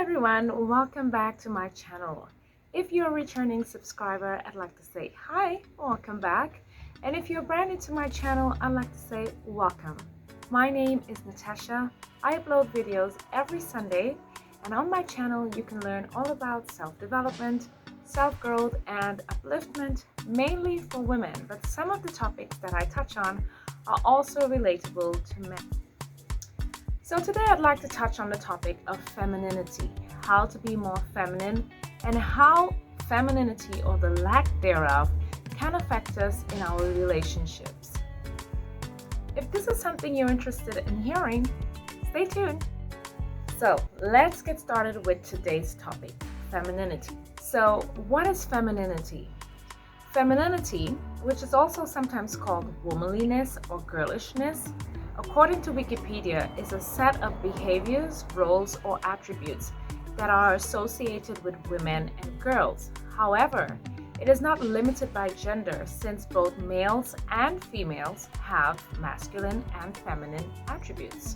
everyone, welcome back to my channel. If you're a returning subscriber, I'd like to say hi, welcome back. And if you're brand new to my channel, I'd like to say welcome. My name is Natasha. I upload videos every Sunday, and on my channel you can learn all about self-development, self-growth, and upliftment, mainly for women, but some of the topics that I touch on are also relatable to men. So today I'd like to touch on the topic of femininity, how to be more feminine, and how femininity or the lack thereof can affect us in our relationships. If this is something you're interested in hearing, stay tuned. So let's get started with today's topic, femininity. So what is femininity? Femininity, which is also sometimes called womanliness or girlishness, according to Wikipedia, is a set of behaviors, roles, or attributes that are associated with women and girls. However, it is not limited by gender, since both males and females have masculine and feminine attributes.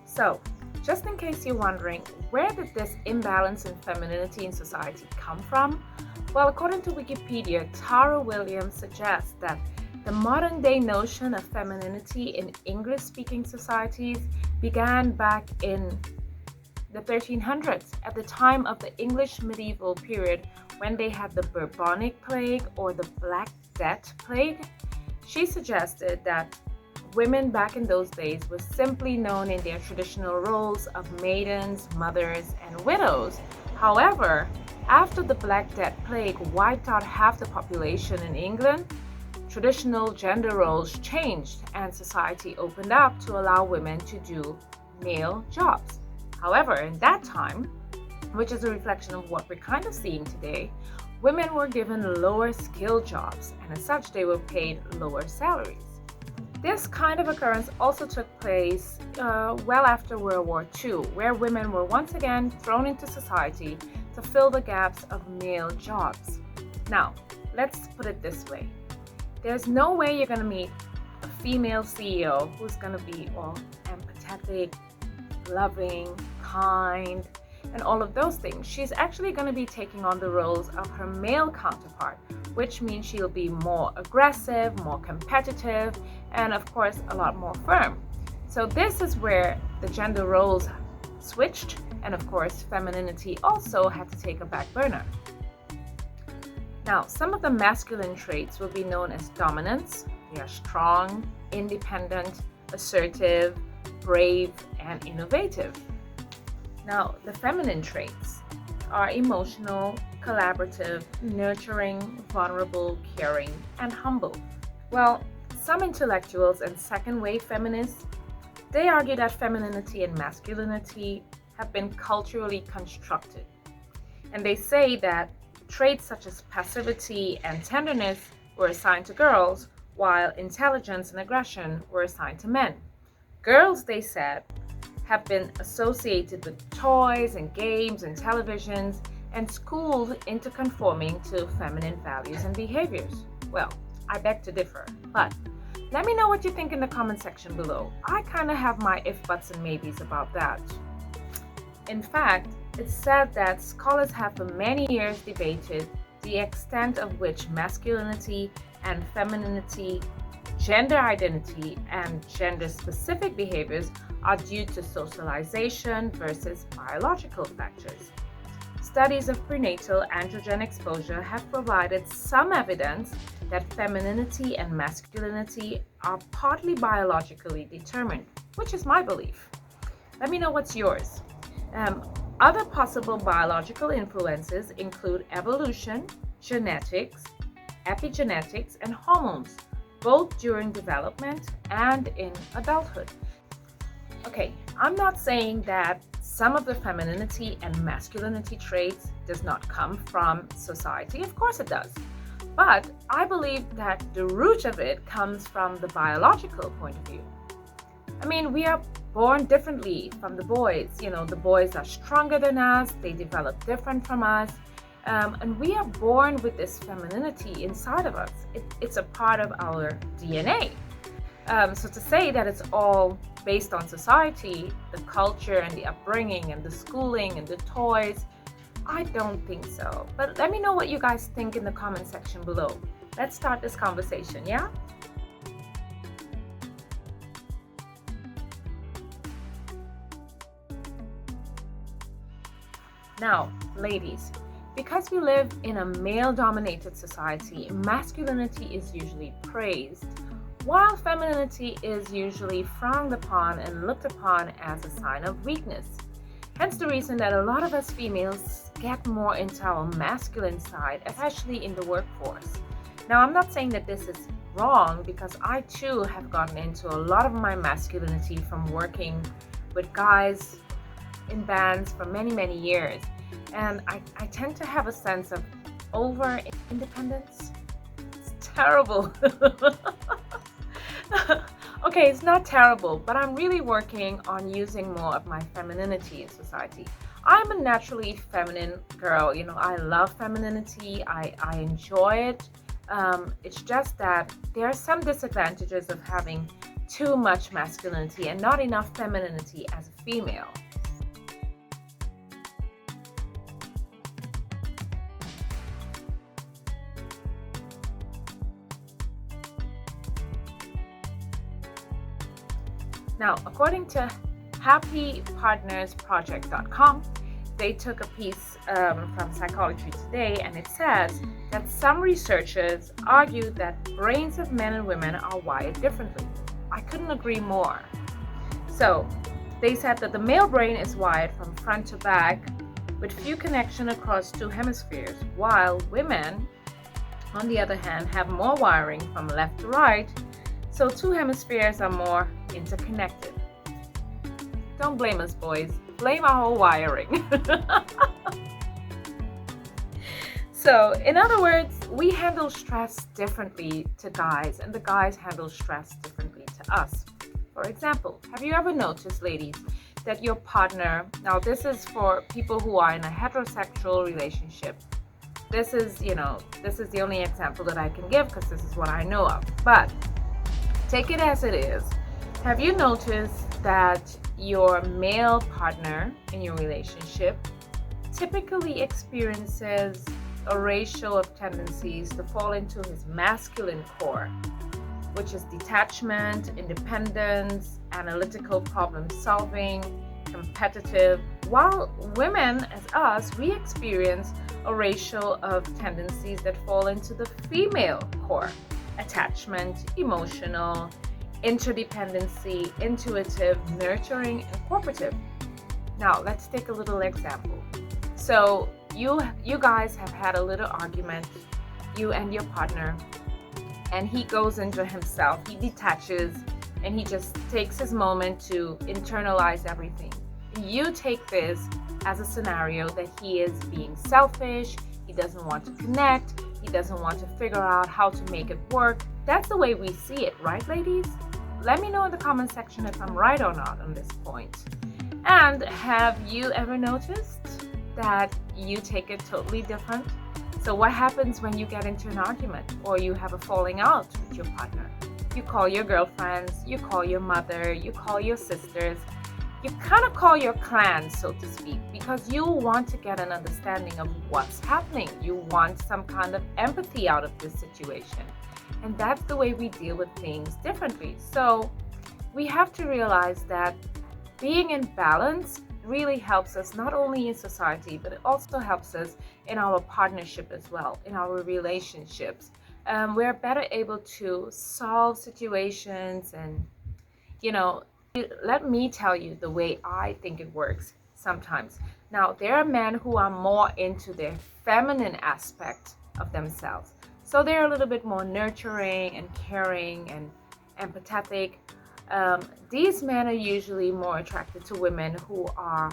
So, just in case you're wondering, where did this imbalance in femininity in society come from? Well, according to Wikipedia, Tara Williams suggests that the modern-day notion of femininity in English-speaking societies began back in the 1300s, at the time of the English medieval period when they had the bubonic plague or the Black Death plague. She suggested that women back in those days were simply known in their traditional roles of maidens, mothers, and widows. However, after the Black Death plague wiped out half the population in England, traditional gender roles changed and society opened up to allow women to do male jobs. However, in that time, which is a reflection of what we're kind of seeing today, women were given lower skill jobs, and as such they were paid lower salaries. This kind of occurrence also took place well after World War II, where women were once again thrown into society to fill the gaps of male jobs. Now, let's put it this way. There's no way you're going to meet a female CEO who's going to be all empathetic, loving, kind, and all of those things. She's actually going to be taking on the roles of her male counterpart, which means she'll be more aggressive, more competitive, and of course a lot more firm. So this is where the gender roles switched, and of course femininity also had to take a back burner. Now, some of the masculine traits will be known as dominance. They are strong, independent, assertive, brave, and innovative. Now, the feminine traits are emotional, collaborative, nurturing, vulnerable, caring, and humble. Well, some intellectuals and second-wave feminists, they argue that femininity and masculinity have been culturally constructed. And they say that traits such as passivity and tenderness were assigned to girls, while intelligence and aggression were assigned to men. Girls, they said, have been associated with toys and games and televisions and schooled into conforming to feminine values and behaviors. Well, I beg to differ, but let me know what you think in the comment section below. I kind of have my if, buts, and maybes about that. In fact, it's said that scholars have for many years debated the extent of which masculinity and femininity, gender identity, and gender-specific behaviors are due to socialization versus biological factors. Studies of prenatal androgen exposure have provided some evidence that femininity and masculinity are partly biologically determined, which is my belief. Let me know what's yours. Other possible biological influences include evolution, genetics, epigenetics, and hormones, both during development and in adulthood. Okay, I'm not saying that some of the femininity and masculinity traits does not come from society. Of course it does. But I believe that the root of it comes from the biological point of view. I mean, we are born differently from the boys. You know, the boys are stronger than us, they develop different from us, and we are born with this femininity inside of us. It's a part of our DNA. So to say that it's all based on society, the culture and the upbringing and the schooling and the toys, I don't think so. But let me know what you guys think in the comment section below. Let's start this conversation, yeah? Now, ladies, because we live in a male-dominated society, masculinity is usually praised, while femininity is usually frowned upon and looked upon as a sign of weakness. Hence the reason that a lot of us females get more into our masculine side, especially in the workforce. Now, I'm not saying that this is wrong, because I too have gotten into a lot of my masculinity from working with guys in bands for many years, and I tend to have a sense of over independence. It's terrible. Okay, it's not terrible, but I'm really working on using more of my femininity in society. I'm a naturally feminine girl, you know, I love femininity, I enjoy it. It's just that there are some disadvantages of having too much masculinity and not enough femininity as a female. Now, according to happypartnersproject.com, they took a piece from Psychology Today, and it says that some researchers argue that brains of men and women are wired differently. I couldn't agree more. So, they said that the male brain is wired from front to back with few connection across two hemispheres, while women, on the other hand, have more wiring from left to right, so two hemispheres are more interconnected. Don't blame us, boys. Blame our whole wiring. So, in other words, we handle stress differently to guys, and the guys handle stress differently to us. For example, have you ever noticed, ladies, that your partner, now this is for people who are in a heterosexual relationship. This is the only example that I can give, because this is what I know of. But take it as it is. Have you noticed that your male partner in your relationship typically experiences a ratio of tendencies to fall into his masculine core, which is detachment, independence, analytical problem solving, competitive, while women, as us, we experience a ratio of tendencies that fall into the female core: attachment, emotional, interdependency, intuitive, nurturing, and cooperative. Now, let's take a little example. So you guys have had a little argument, you and your partner, and he goes into himself, he detaches, and he just takes his moment to internalize everything. You take this as a scenario that he is being selfish, he doesn't want to connect, he doesn't want to figure out how to make it work. That's the way we see it, right, ladies? Let me know in the comment section if I'm right or not on this point. And have you ever noticed that you take it totally different? So what happens when you get into an argument or you have a falling out with your partner? You call your girlfriends, you call your mother, you call your sisters, you kind of call your clan, so to speak, because you want to get an understanding of what's happening. You want some kind of empathy out of this situation. And that's the way we deal with things differently. So we have to realize that being in balance really helps us not only in society, but it also helps us in our partnership as well, in our relationships. We're better able to solve situations, and let me tell you the way I think it works sometimes. Now, there are men who are more into their feminine aspect of themselves. So they're a little bit more nurturing and caring and empathetic. These men are usually more attracted to women who are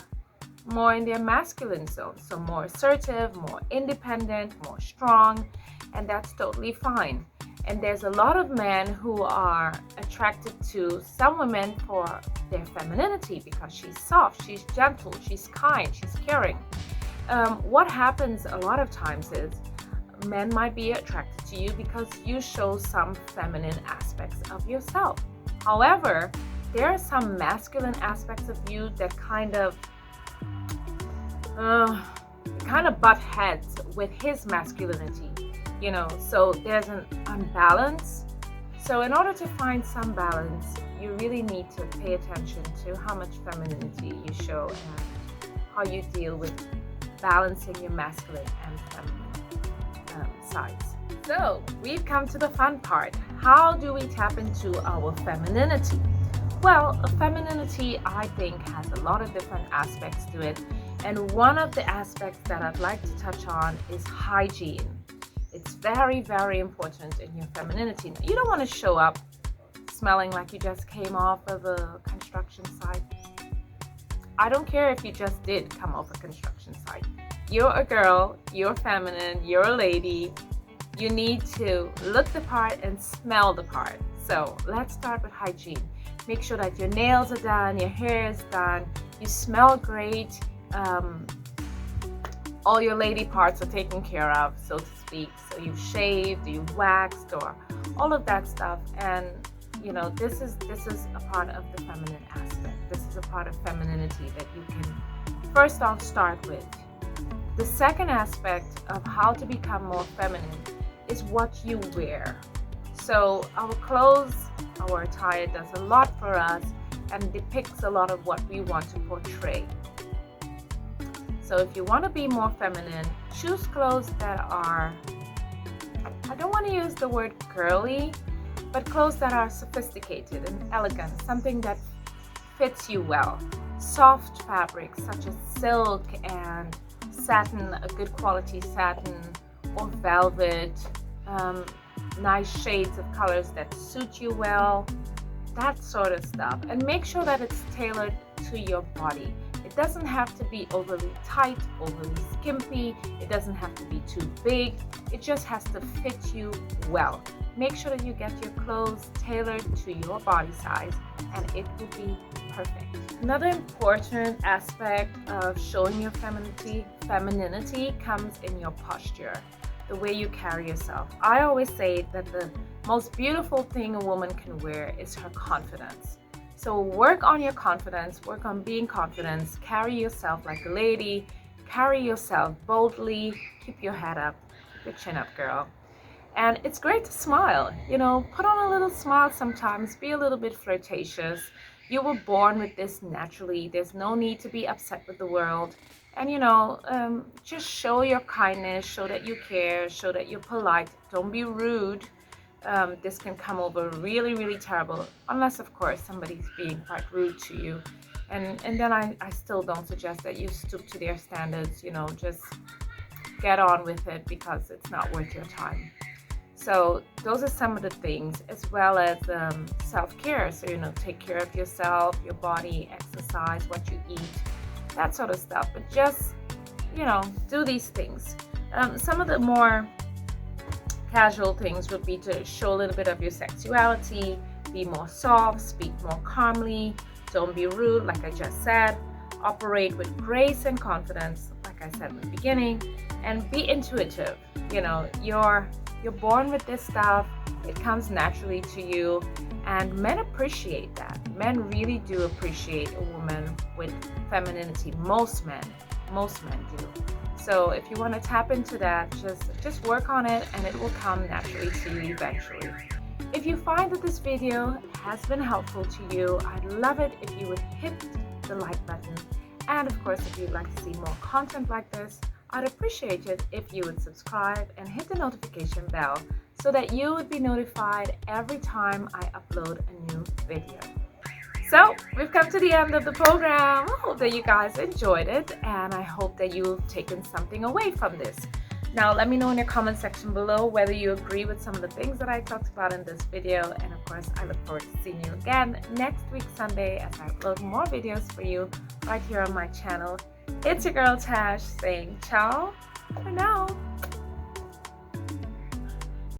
more in their masculine zone. So more assertive, more independent, more strong, and that's totally fine. And there's a lot of men who are attracted to some women for their femininity, because she's soft, she's gentle, she's kind, she's caring. What happens a lot of times is men might be attracted to you because you show some feminine aspects of yourself. However, there are some masculine aspects of you that kind of butt heads with his masculinity, so there's an unbalance. So in order to find some balance, you really need to pay attention to how much femininity you show and how you deal with balancing your masculine and feminine sides. So we've come to the fun part. How do we tap into our femininity? Well, femininity, I think, has a lot of different aspects to it. And one of the aspects that I'd like to touch on is hygiene. It's very, very important in your femininity. You don't want to show up smelling like you just came off of a construction site. I don't care if you just did come off a construction site. You're a girl, you're feminine, you're a lady. You need to look the part and smell the part. So let's start with hygiene. Make sure that your nails are done, your hair is done, you smell great, all your lady parts are taken care of, so to speak. So you've shaved, you've waxed, or all of that stuff. And this is a part of the feminine aspect. This is a part of femininity that you can first off start with. The second aspect of how to become more feminine is what you wear. So our clothes, our attire does a lot for us and depicts a lot of what we want to portray. So if you want to be more feminine, choose clothes that are, I don't want to use the word girly, but clothes that are sophisticated and elegant, something that fits you well. Soft fabrics such as silk and satin, a good quality satin, or velvet, nice shades of colors that suit you well, that sort of stuff. And make sure that it's tailored to your body. It doesn't have to be overly tight, overly skimpy. It doesn't have to be too big. It just has to fit you well. Make sure that you get your clothes tailored to your body size and it will be perfect. Another important aspect of showing your femininity comes in your posture, the way you carry yourself. I always say that the most beautiful thing a woman can wear is her confidence. So work on your confidence, work on being confident, carry yourself like a lady, carry yourself boldly, keep your head up, keep your chin up, girl. And it's great to smile, put on a little smile sometimes, be a little bit flirtatious. You were born with this naturally. There's no need to be upset with the world. And just show your kindness, show that you care, show that you're polite. Don't be rude. This can come over really, really terrible, unless of course somebody's being quite rude to you. And then I still don't suggest that you stoop to their standards, just get on with it because it's not worth your time. So those are some of the things, as well as self-care. So, take care of yourself, your body, exercise, what you eat, that sort of stuff. But just, do these things. Some of the more casual things would be to show a little bit of your sexuality, be more soft, speak more calmly, don't be rude, like I just said, operate with grace and confidence, like I said in the beginning, and be intuitive. You're born with this stuff, it comes naturally to you, and men appreciate that. Men really do appreciate a woman with femininity. Most men do. So if you want to tap into that, just work on it and it will come naturally to you eventually. If you find that this video has been helpful to you, I'd love it if you would hit the like button. And of course, if you'd like to see more content like this, I'd appreciate it if you would subscribe and hit the notification bell so that you would be notified every time I upload a new video. So we've come to the end of the program. I hope that you guys enjoyed it and I hope that you've taken something away from this. Now let me know in your comment section below whether you agree with some of the things that I talked about in this video, and of course I look forward to seeing you again next week Sunday as I upload more videos for you right here on my channel. It's your girl Tash saying ciao for now.